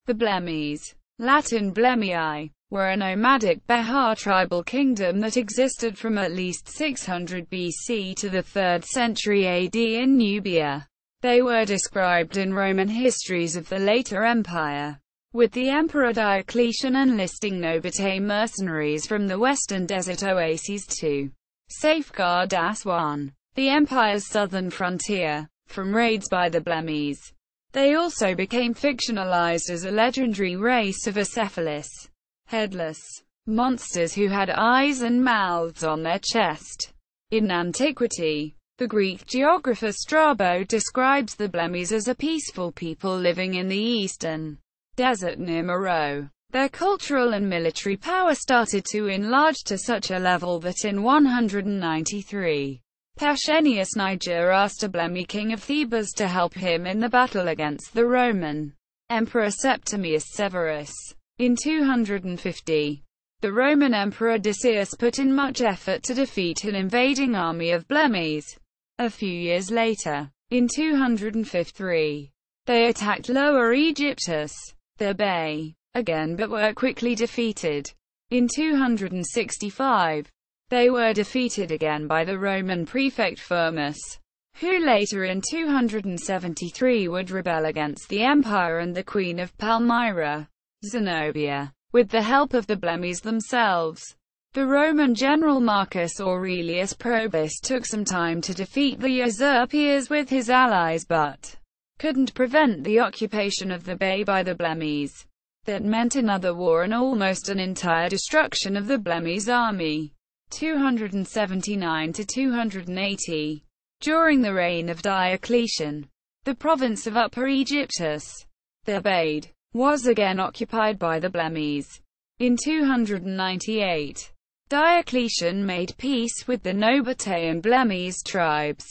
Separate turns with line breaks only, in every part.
The Blemmyes, Latin Blemmyae, were a nomadic Beja tribal kingdom that existed from at least 600 BC to the 3rd century AD in Nubia. They were described in Roman histories of the later empire, with the Emperor Diocletian enlisting Nobatae mercenaries from the western desert oases to safeguard Aswan, the empire's southern frontier, from raids by the Blemmyes. They also became fictionalized as a legendary race of acephalous, headless monsters who had eyes and mouths on their chest. In antiquity, the Greek geographer Strabo describes the Blemmyes as a peaceful people living in the eastern desert near Meroe. Their cultural and military power started to enlarge to such a level that in 193, Pausanias Niger asked a Blemmyes king of Thebes to help him in the battle against the Roman Emperor Septimius Severus. In 250, the Roman Emperor Decius put in much effort to defeat an invading army of Blemmyes. A few years later, in 253, they attacked Lower Aegyptus, the Bay, again but were quickly defeated. In 265, they were defeated again by the Roman prefect Firmus, who later in 273 would rebel against the empire and the Queen of Palmyra, Zenobia, with the help of the Blemmyes themselves. The Roman general Marcus Aurelius Probus took some time to defeat the usurpers with his allies but couldn't prevent the occupation of the Bay by the Blemmyes. That meant another war and almost an entire destruction of the Blemmyes army. 279 to 280. During the reign of Diocletian, the province of Upper Aegyptus, the Bade, was again occupied by the Blemmyes. In 298, Diocletian made peace with the Nobatae and Blemmyes tribes,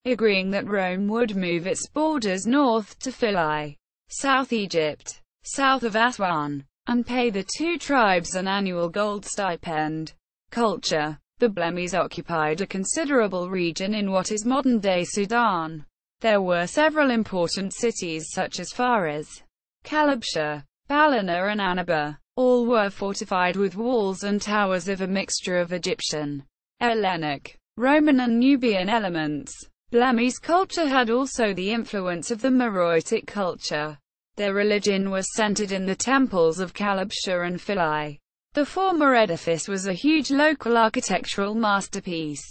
agreeing that Rome would move its borders north to Philae, South Egypt, south of Aswan, and pay the two tribes an annual gold stipend. Culture. The Blemmyes occupied a considerable region in what is modern-day Sudan. There were several important cities such as Faras, Kalabsha, Ballina and Annaba. All were fortified with walls and towers of a mixture of Egyptian, Hellenic, Roman and Nubian elements. Blemmyes culture had also the influence of the Meroitic culture. Their religion was centered in the temples of Kalabsha and Philae. The former edifice was a huge local architectural masterpiece,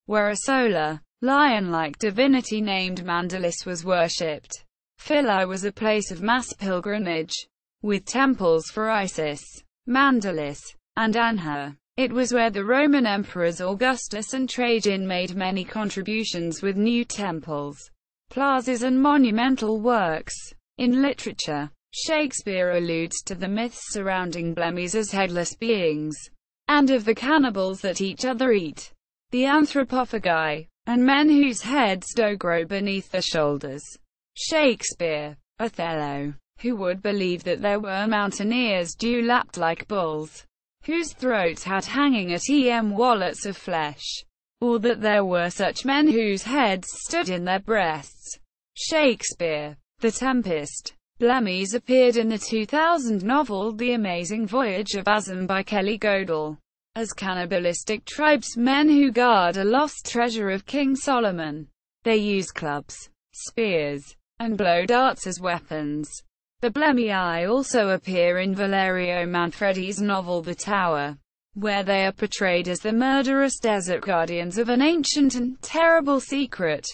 where a solar, lion-like divinity named Mandalis was worshipped. Philae was a place of mass pilgrimage, with temples for Isis, Mandalis, and Anhur. It was where the Roman emperors Augustus and Trajan made many contributions with new temples, plazas and monumental works. In literature, Shakespeare alludes to the myths surrounding Blemmyes as headless beings, and of the cannibals that each other eat, the anthropophagi, and men whose heads do grow beneath their shoulders. Shakespeare, Othello, who would believe that there were mountaineers dew-lapped like bulls, whose throats had hanging at wallets of flesh, or that there were such men whose heads stood in their breasts. Shakespeare, The Tempest. Blemmyes appeared in the 2000 novel The Amazing Voyage of Aswan by Kelly Godel, as cannibalistic tribesmen who guard a lost treasure of King Solomon. They use clubs, spears, and blow darts as weapons. The Blemmyae also appear in Valerio Manfredi's novel The Tower, where they are portrayed as the murderous desert guardians of an ancient and terrible secret.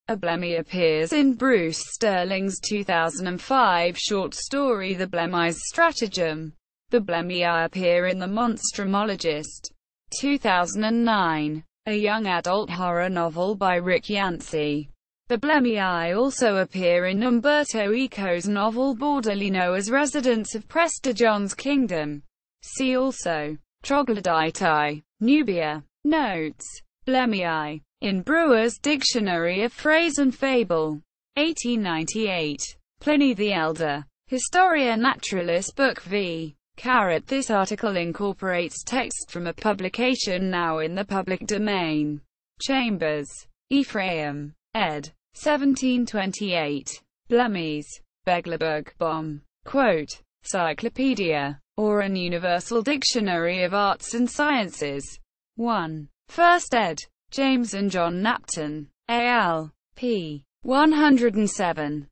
A Blemmyae appears in Bruce Sterling's 2005 short story The Blemmyes Stratagem. The Blemmyae appear in The Monstrumologist, 2009, a young adult horror novel by Rick Yancey. The Blemmyae also appear in Umberto Eco's novel Bordellino as residents of Prester John's kingdom. See also Troglodytae, Nubia. Notes. Blemmyae. In Brewer's Dictionary of Phrase and Fable. 1898. Pliny the Elder. Historia Naturalis Book v. This article incorporates text from a publication now in the public domain. Chambers, Ephraim, ed. 1728. Blemmyes. Beglerbug, Bom. Quote. Cyclopedia, or an universal dictionary of arts and sciences. 1. First ed. James and John Knapton. A.L. p. 107.